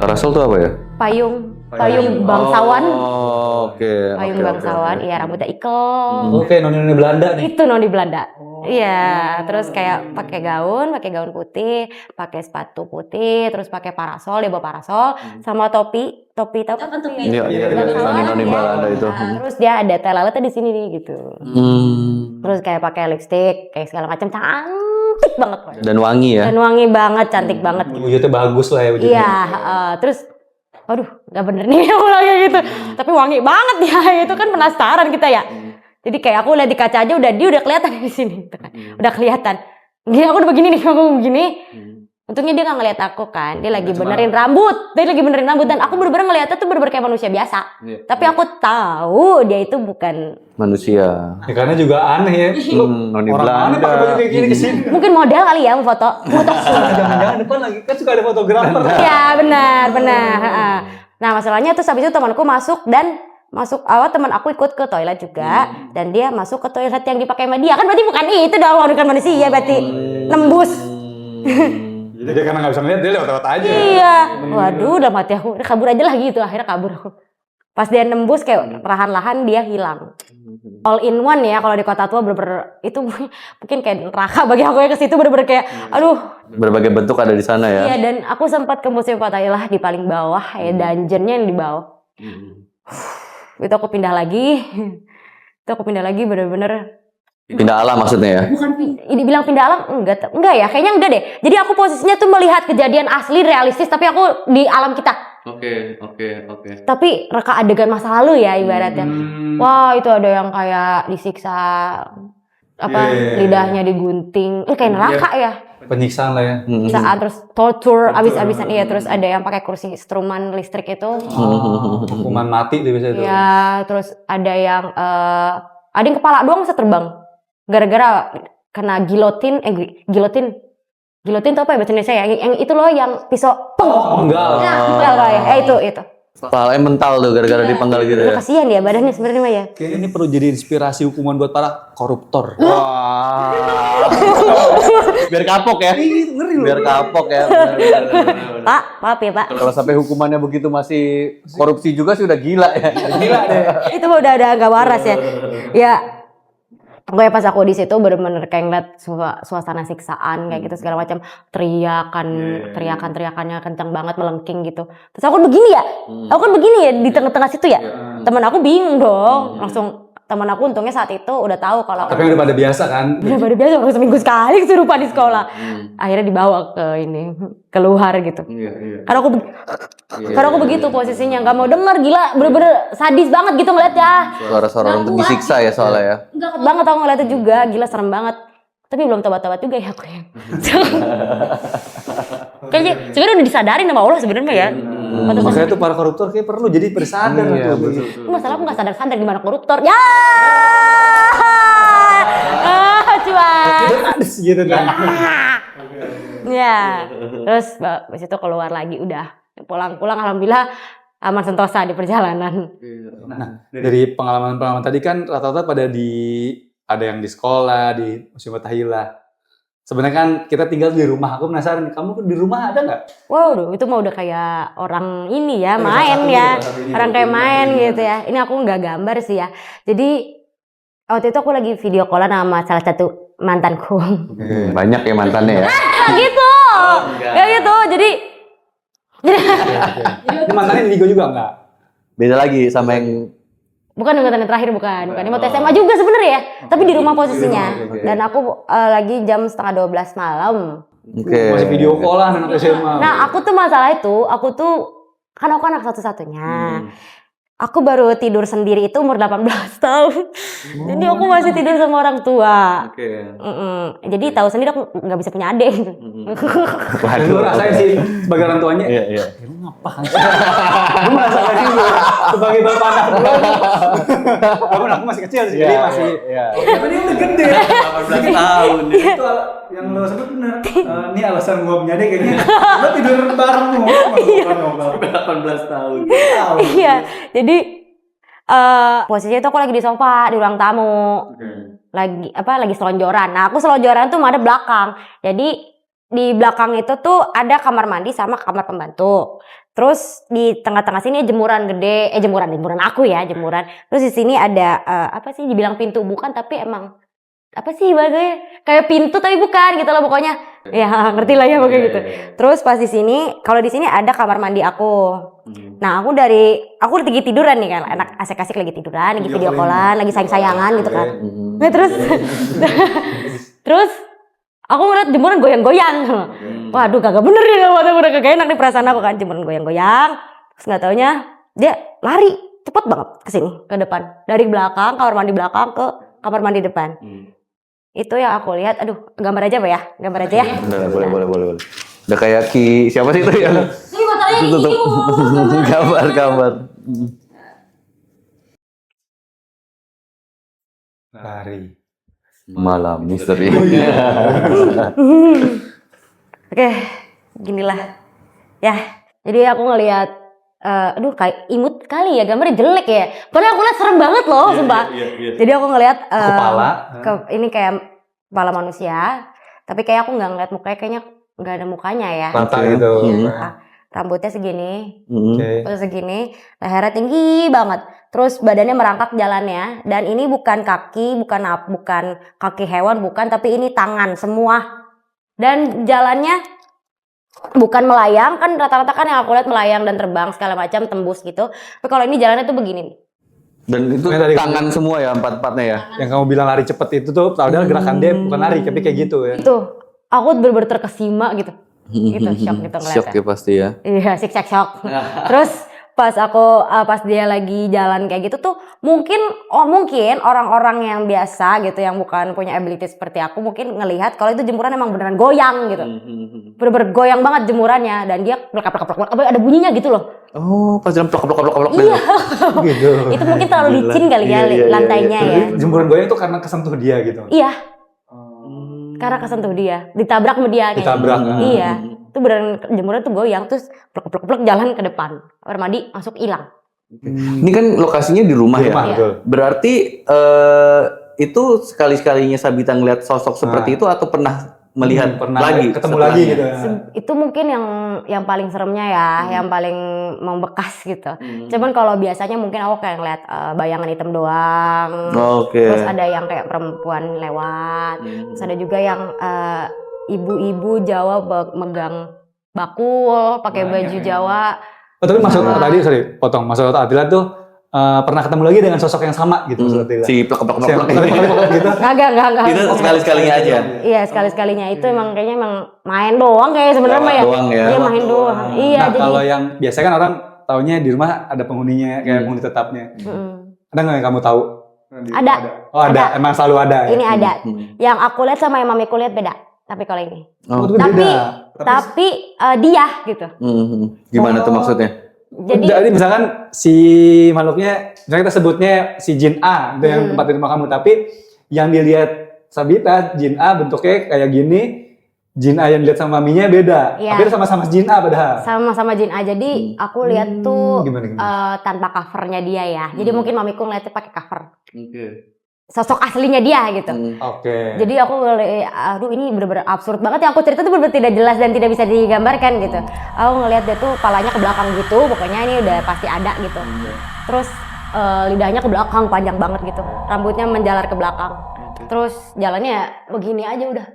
Speaker 1: Parasol tuh apa ya?
Speaker 2: Payung bangsawan.
Speaker 1: Oh, oke.
Speaker 2: Payung bangsawan, iya rambutnya ikel.
Speaker 3: Oke, noni Belanda nih.
Speaker 2: Itu noni Belanda. Iya, terus kayak pakai gaun putih, pakai sepatu putih, terus pakai parasol, dia bawa parasol sama topi tahu kan topi?
Speaker 1: Iya, noni Belanda itu.
Speaker 2: Terus dia ada telalete di sini nih gitu. Terus kayak pakai lipstick, kayak segala macam cantik banget.
Speaker 1: Dan wangi ya.
Speaker 2: Dan wangi banget, cantik banget.
Speaker 3: Wujudnya bagus lah ya wujudnya.
Speaker 2: Iya, terus aduh, gak bener nih mulai gitu. Tapi wangi banget ya, itu kan penasaran kita ya. Jadi kayak aku lihat di kaca aja dia udah kelihatan di sini, gitu kan. Udah kelihatan. Gini aku udah begini nih, aku begini. Untungnya dia nggak ngeliat aku kan, dia lagi benerin rambut, dan aku bener-bener ngeliatnya tuh bener-bener kayak manusia biasa. Tapi aku tahu dia itu bukan
Speaker 1: manusia.
Speaker 3: Ya, karena juga aneh ya.
Speaker 1: Noni
Speaker 3: Orang
Speaker 1: Belanda.
Speaker 3: mana pakai baju kayak gini kesini?
Speaker 2: Mungkin model kali ya foto.
Speaker 3: Jangan-jangan depan lagi kan suka ada fotografer.
Speaker 2: Iya benar. Nah masalahnya tuh habis itu temanku masuk teman aku ikut ke toilet juga dan dia masuk ke toilet yang dipakai sama dia, kan berarti bukan itu dong, bukan manusia, berarti nembus.
Speaker 3: Jadi karena nggak bisa ngeliat dia lewat aja.
Speaker 2: Iya, waduh udah mati aku, kabur aja lagi gitu, akhirnya kabur aku. Pas dia nembus kayak perlahan-lahan dia hilang. All in one ya kalau di kota tua, bener-bener itu mungkin kayak neraka bagi aku ya, ke situ bener-bener kayak aduh.
Speaker 1: Berbagai bentuk ada di sana ya.
Speaker 2: Iya, dan aku sempat ke Museum Fatahillah di paling bawah ya, dungeonnya yang di bawah. Itu aku pindah lagi. Bener-bener
Speaker 1: Pindah alam maksudnya ya?
Speaker 2: bukan dibilang pindah alam, enggak ya, kayaknya enggak deh. Jadi aku posisinya tuh melihat kejadian asli realistis, tapi aku di alam kita.
Speaker 1: Oke.
Speaker 2: Tapi reka adegan masa lalu ya ibaratnya. Wah, itu ada yang kayak disiksa lidahnya digunting. Kayak neraka ya.
Speaker 3: Penyiksaan lah ya.
Speaker 2: Siksaan, terus torture abis-abisan, iya, terus ada yang pakai kursi struman listrik itu.
Speaker 3: Hukuman mati tuh biasanya itu.
Speaker 2: Ya, terus ada yang kepala doang bisa terbang. Gara-gara kena gilotin tuh apa ya bahasa Indonesia ya? Yang itu loh, yang pisau
Speaker 3: Enggak lah.
Speaker 2: Penggal ya. Itu.
Speaker 1: Kepalanya mental tuh gara-gara dipenggal gitu ya.
Speaker 2: Kasihan ya badannya sebenarnya mah ya.
Speaker 3: Kayaknya ini perlu jadi inspirasi hukuman buat para koruptor.
Speaker 1: Wah. Biar kapok ya.
Speaker 3: Ngeri loh.
Speaker 1: Biar kapok ya.
Speaker 2: Pak, maaf ya Pak.
Speaker 1: Kalau sampai hukumannya begitu masih korupsi juga sih udah gila ya.
Speaker 3: Gila deh.
Speaker 2: Itu mah udah gak waras ya. Ya, pokoknya pas aku di situ bener-bener kayak ngeliat suasana siksaan kayak gitu segala macam, teriakannya kencang banget, melengking gitu. Terus aku begini ya di tengah-tengah situ ya. Temen aku bingung dong, langsung temen aku untungnya saat itu udah tahu kalau
Speaker 3: Tapi udah pada biasa kan.
Speaker 2: udah pada biasa, baru seminggu sekali kesurupan di sekolah. Akhirnya dibawa keluar gitu. Karena aku begitu posisinya, nggak mau denger, gila, bener-bener sadis banget gitu ngeliat ya.
Speaker 1: Suara-suara untuk disiksa ya soalnya ya.
Speaker 2: Nggak banget aku ngeliatnya juga, gila serem banget. Tapi belum tobat-tobat juga ya aku ya. Kayaknya sebenarnya udah disadarin sama Allah sebenarnya ya.
Speaker 3: Makanya tuh para koruptor kayak perlu jadi bersadar tuh.
Speaker 2: Masalah aku nggak sadar-sadar gimana koruptor. Ya. Cuman.
Speaker 3: Gitu kan.
Speaker 2: Ya. Terus habis itu keluar lagi, udah pulang alhamdulillah aman sentosa di perjalanan.
Speaker 3: Nah, dari pengalaman-pengalaman tadi kan rata-rata ada yang di sekolah, di Museum Fatahillah. Sebenarnya kan kita tinggal di rumah. Aku penasaran, kamu di rumah ada nggak?
Speaker 2: Wow, itu mah udah kayak orang ini ya, main ya. Orang kayak main gitu ya. Ini aku nggak gambar sih ya. Jadi waktu itu aku lagi video callan sama salah satu mantanku.
Speaker 1: Banyak ya mantannya ya.
Speaker 2: Gitu. Ya gitu. Jadi
Speaker 3: Ini mantannya indigo juga nggak?
Speaker 1: Beda lagi sama yang
Speaker 2: bukan yang terakhir, bukan. Ini mau SMA juga sebenarnya ya, tapi di rumah posisinya. Dan aku lagi jam 11:30 malam.
Speaker 3: Masih video callan anak SMA.
Speaker 2: Nah, aku tuh masalah itu, aku kan anak satu-satunya. Aku baru tidur sendiri itu umur 18 tahun. Jadi aku masih tidur sama orang tua. Jadi tahu sendiri aku nggak bisa punya adik.
Speaker 3: Lu rasain sih sebagai orang tuanya.
Speaker 1: Iya.
Speaker 3: apa kan? Gue merasa kayak gitu sebagai bapak anak gue. Walaupun aku masih kecil sih, jadi masih. Tapi dia udah gede.
Speaker 1: 18 tahun.
Speaker 3: Itu yang lo sebut benar. Ini alasan gue punya adik kayaknya. Lo tidur bareng ngobrol.
Speaker 1: 18 tahun.
Speaker 2: Iya, jadi posisinya itu aku lagi di sofa di ruang tamu. Lagi selonjoran. Nah, aku selonjoran tuh ada belakang. Jadi di belakang itu tuh ada kamar mandi sama kamar pembantu. Terus di tengah-tengah sini jemuran gede, jemuran aku ya, jemuran. Terus di sini ada apa sih dibilang pintu bukan tapi emang apa sih bahasanya? Kayak pintu tapi bukan gitu loh pokoknya. Ya, ngerti lah ya pokoknya gitu. Terus pas di sini, kalau di sini ada kamar mandi aku. Nah, aku lagi tiduran nih kan, enak asik-asik lagi tiduran, lagi video callan, lagi sayang-sayangan gitu kan. Nah, terus aku ngeliat jemuran goyang-goyang. Waduh, kagak bener nih, udah kagak enak nih perasaan aku kan, jemuran goyang-goyang. Terus nggak taunya dia lari cepet banget ke sini, ke depan. Dari belakang, kamar mandi belakang ke kamar mandi depan. Itu yang aku lihat. Aduh, gambar aja Pak ya? Gambar aja ya?
Speaker 1: Boleh. Udah kayak siapa sih itu ya?
Speaker 2: Ini masalahnya
Speaker 1: Tutup. Gambar.
Speaker 3: Lari.
Speaker 1: Malam misteri.
Speaker 2: Oke, ginilah. Ya, jadi aku ngelihat aduh kayak imut kali ya, gambarnya jelek ya. Padahal aku lihat serem banget loh, sumpah. Jadi aku ngelihat
Speaker 3: Kepala.
Speaker 2: Ini kayak kepala manusia, tapi kayak aku nggak ngeliat mukanya, kayaknya nggak ada mukanya ya.
Speaker 3: Mata gitu.
Speaker 2: Rambutnya segini,
Speaker 3: Oke.
Speaker 2: terus segini, lehernya tinggi banget. Terus badannya merangkak jalannya, dan ini bukan kaki, bukan kaki hewan, bukan, tapi ini tangan semua. Dan jalannya bukan melayang, kan rata-rata kan yang aku lihat melayang dan terbang segala macam tembus gitu. Tapi kalau ini jalannya tuh begini.
Speaker 1: Dan itu tangan semua ya, empat-empatnya ya.
Speaker 3: Yang kamu bilang lari cepet itu tuh, padahal gerakan dia bukan lari, tapi kayak gitu ya.
Speaker 2: Itu aku bener-bener terkesima gitu. Gitu, shock gitu ngeliatnya.
Speaker 1: Shock ya pasti ya.
Speaker 2: Iya, shock. Terus pas dia lagi jalan kayak gitu tuh mungkin orang-orang yang biasa gitu yang bukan punya ability seperti aku mungkin ngelihat kalau itu jemuran emang beneran goyang gitu. Bener-bener goyang banget jemurannya dan dia plek ada bunyinya gitu loh.
Speaker 1: Oh, pas jalan plok.
Speaker 2: Iya.
Speaker 3: Gitu.
Speaker 2: Itu mungkin terlalu licin kali ya lantainya ya.
Speaker 3: Jemuran goyang itu karena kesentuh dia gitu.
Speaker 2: Iya. Karena kesentuh dia, ditabrak sama dia kayaknya.
Speaker 3: Ditabrak.
Speaker 2: Iya. Itu beneran jemuran tuh goyang terus plek jalan ke depan. Kamar mandi masuk hilang.
Speaker 1: Ini kan lokasinya di rumah ya.
Speaker 3: Betul.
Speaker 1: Berarti itu sekali-sekalinya Sabita ngeliat sosok seperti itu atau pernah melihat lagi
Speaker 3: ketemu lagi gitu ya.
Speaker 2: Itu mungkin yang paling seremnya ya, yang paling membekas gitu. Cuman kalau biasanya mungkin aku kayak ngeliat bayangan hitam doang.
Speaker 1: Oke.
Speaker 2: Terus ada yang kayak perempuan lewat. Terus ada juga yang ibu-ibu Jawa megang bakul, pakai baju Jawa.
Speaker 3: Oh, tapi maksud tadi maksud Atila tuh pernah ketemu lagi dengan sosok yang sama gitu maksud Atila.
Speaker 1: Si plok
Speaker 2: Enggak.
Speaker 3: gitu.
Speaker 1: Itu sekali-sekalinya aja.
Speaker 2: Iya, sekali-sekalinya itu kayaknya main doang kayak sebenarnya mah ya.
Speaker 1: Doang ya.
Speaker 2: Iya, main doang. Iya,
Speaker 3: Nah,
Speaker 2: jadi
Speaker 3: kalau yang biasa kan orang taunya di rumah ada penghuninya kayak penghuni tetapnya. Ada nggak yang kamu tahu?
Speaker 2: Ada.
Speaker 3: Oh, ada. Emang selalu ada ya?
Speaker 2: Ini ada. Yang aku lihat sama yang mamiku lihat beda. Tapi kalau ini.
Speaker 3: Oh, itu
Speaker 2: Tapi
Speaker 3: beda.
Speaker 2: dia gitu.
Speaker 1: Gimana tuh maksudnya?
Speaker 2: Jadi
Speaker 3: misalkan si makhluknya, misalnya kita sebutnya si Jin A, itu yang tempat di rumah kamu, tapi yang dilihat Sabita, Jin A bentuknya kayak gini, Jin A yang dilihat sama maminya beda.
Speaker 2: Iya.
Speaker 3: Tapi sama-sama Jin A padahal.
Speaker 2: sama-sama Jin A. Jadi aku lihat tuh
Speaker 3: Gimana?
Speaker 2: tanpa covernya dia ya. Jadi mungkin mamiku ngeliatnya pakai cover.
Speaker 1: Oke.
Speaker 2: Sosok aslinya dia gitu.
Speaker 3: Oke.
Speaker 2: Jadi aku aduh ini bener-bener absurd banget yang aku cerita tuh bener-bener tidak jelas dan tidak bisa digambarkan gitu. Aku ngelihat dia tuh palanya ke belakang gitu, pokoknya ini udah pasti ada gitu. Terus lidahnya ke belakang panjang banget gitu, rambutnya menjalar ke belakang. Terus jalannya begini aja udah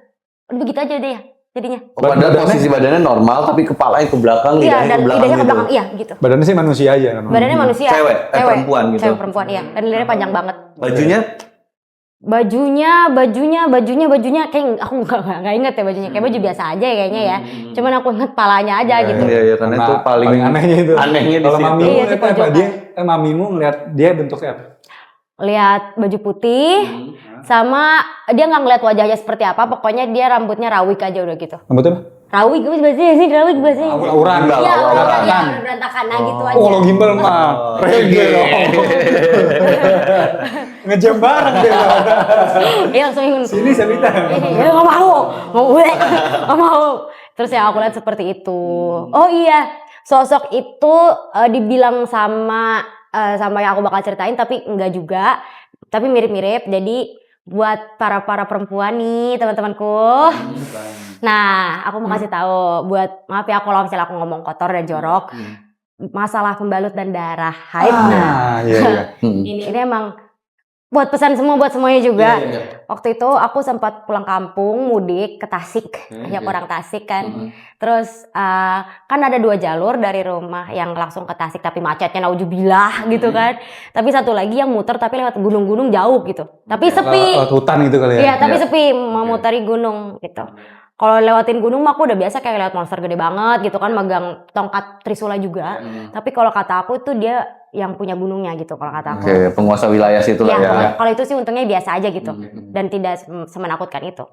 Speaker 2: begitu aja deh ya jadinya.
Speaker 1: Padahal posisi badannya normal tapi kepalanya ke belakang,
Speaker 2: Iya, dan lidahnya ke
Speaker 1: gitu.
Speaker 2: belakang, iya gitu.
Speaker 3: Badannya sih manusia aja.
Speaker 2: Badannya manusia.
Speaker 1: Cewek, perempuan gitu.
Speaker 2: Cewek perempuan, iya. Dan lidahnya panjang banget.
Speaker 1: Bajunya
Speaker 2: Bajunya kayak aku nggak inget ya bajunya, kayak baju biasa aja ya kayaknya ya. Cuman aku inget palanya aja gitu.
Speaker 1: Iya, karena itu paling
Speaker 3: anehnya itu.
Speaker 1: Anehnya di
Speaker 3: Kalau
Speaker 1: situ.
Speaker 3: mamimu
Speaker 2: Iya, di
Speaker 3: ngeliat apa?
Speaker 2: pojokan.
Speaker 3: Mamimu ngeliat dia bentuknya apa?
Speaker 2: Lihat baju putih, sama dia nggak ngeliat wajahnya seperti apa, pokoknya dia rambutnya rawik aja udah gitu.
Speaker 3: Rambutnya apa?
Speaker 2: Rawig gue bahasanya sih, rawig bahasanya.
Speaker 3: Aura-auran.
Speaker 2: Iya,
Speaker 3: Berantakan.
Speaker 2: ya, berantakan. Nah gitu aja.
Speaker 3: Oh, kalau gimbal mah reggae dong. Ngejam bareng deh.
Speaker 2: Iya langsung ingin.
Speaker 3: Sini Sabita.
Speaker 2: Ya nggak mau. Terus ya aku lihat seperti itu. Oh iya, sosok itu dibilang sama yang aku bakal ceritain, tapi enggak juga. Tapi mirip-mirip. Jadi buat para perempuan nih teman-temanku. Nah, aku mau kasih tahu buat maaf ya kalau misalnya aku ngomong kotor dan jorok. Masalah pembalut dan darah haid.
Speaker 3: Iya.
Speaker 2: Ini emang buat pesan semua buat semuanya juga. Waktu itu aku sempat pulang kampung mudik ke Tasik, banyak orang Tasik kan. Terus kan ada 2 jalur dari rumah yang langsung ke Tasik tapi macetnya naujubillah gitu kan. Tapi satu lagi yang muter tapi lewat gunung-gunung jauh gitu. Tapi sepi.
Speaker 3: Lewat hutan gitu kali ya.
Speaker 2: Iya, tapi sepi memutari gunung gitu. Kalau lewatin gunung mah aku udah biasa kayak lewat monster gede banget gitu kan, megang tongkat Trisula juga. Tapi kalau kata aku itu dia yang punya gunungnya gitu kalau kata aku.
Speaker 1: Oke, penguasa wilayah situ lah ya.
Speaker 2: Kalau itu sih untungnya biasa aja gitu dan tidak semenakutkan itu.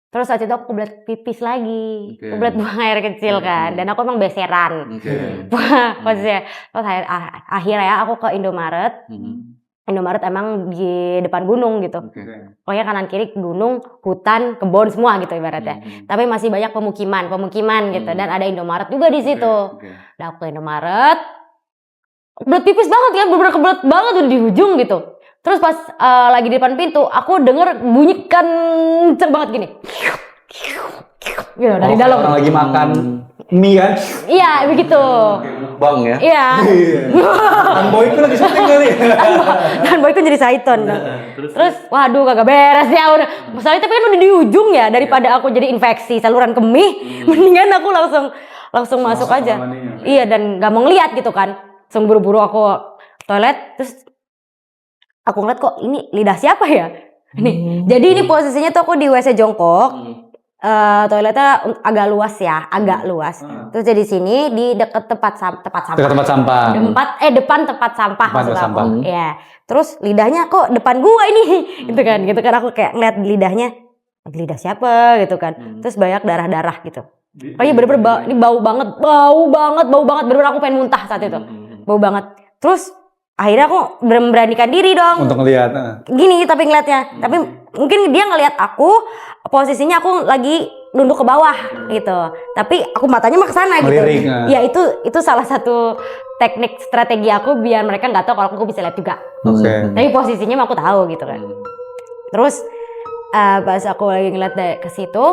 Speaker 2: Terus saat itu aku kebelet pipis lagi, kebelet buang air kecil kan, dan aku emang beseran. Maksudnya, terus akhirnya aku ke Indomaret. Indomaret emang di depan gunung gitu. Pokoknya kanan kiri gunung, hutan, kebun semua gitu ibaratnya. Tapi masih banyak pemukiman gitu dan ada Indomaret juga di situ. Nah, aku ke Indomaret. Kebelet pipis banget kan, bener-bener kebelet banget udah di ujung gitu. Terus pas lagi di depan pintu, aku denger bunyi kenceng banget gini. Gitu dari dalam.
Speaker 3: Orang lagi makan mie kan?
Speaker 2: Iya, begitu.
Speaker 1: Bang ya.
Speaker 2: Iya.
Speaker 3: Dan Boy itu lagi syuting kali.
Speaker 2: Dan Boy itu jadi Saiton. Terus waduh kagak beres ya udah. Masalahnya tapi kan udah di ujung ya, daripada aku jadi infeksi saluran kemih, mendingan aku langsung masuk aja. Iya, dan gak mau ngeliat gitu kan. Langsung buru-buru aku toilet, terus aku ngeliat kok ini lidah siapa ya? Ini. Jadi ini posisinya tuh aku di WC jongkok. Toiletnya agak luas ya, agak luas. Terus jadi sini di dekat tempat sampah.
Speaker 3: Dekat tempat sampah.
Speaker 2: Depan tempat sampah maksud aku.
Speaker 3: sampah.
Speaker 2: Ya. Terus lidahnya kok depan gua ini, gitu kan aku kayak ngeliat lidahnya, lidah siapa gitu kan. Terus banyak darah gitu. Pokoknya bener-bener ini bau banget, bener-bener aku pengen muntah saat itu. Bau banget. Terus akhirnya aku memberanikan diri dong.
Speaker 3: Untuk ngeliat.
Speaker 2: Gini tapi ngeliatnya. Tapi mungkin dia ngeliat aku, posisinya aku lagi nunduk ke bawah gitu. Tapi aku matanya mah ke sana gitu.
Speaker 3: Melirik.
Speaker 2: Ya itu salah satu teknik strategi aku biar mereka nggak tahu kalau aku bisa lihat juga. Tapi posisinya mah aku tahu gitu kan. Terus pas aku lagi ngeliat ke situ,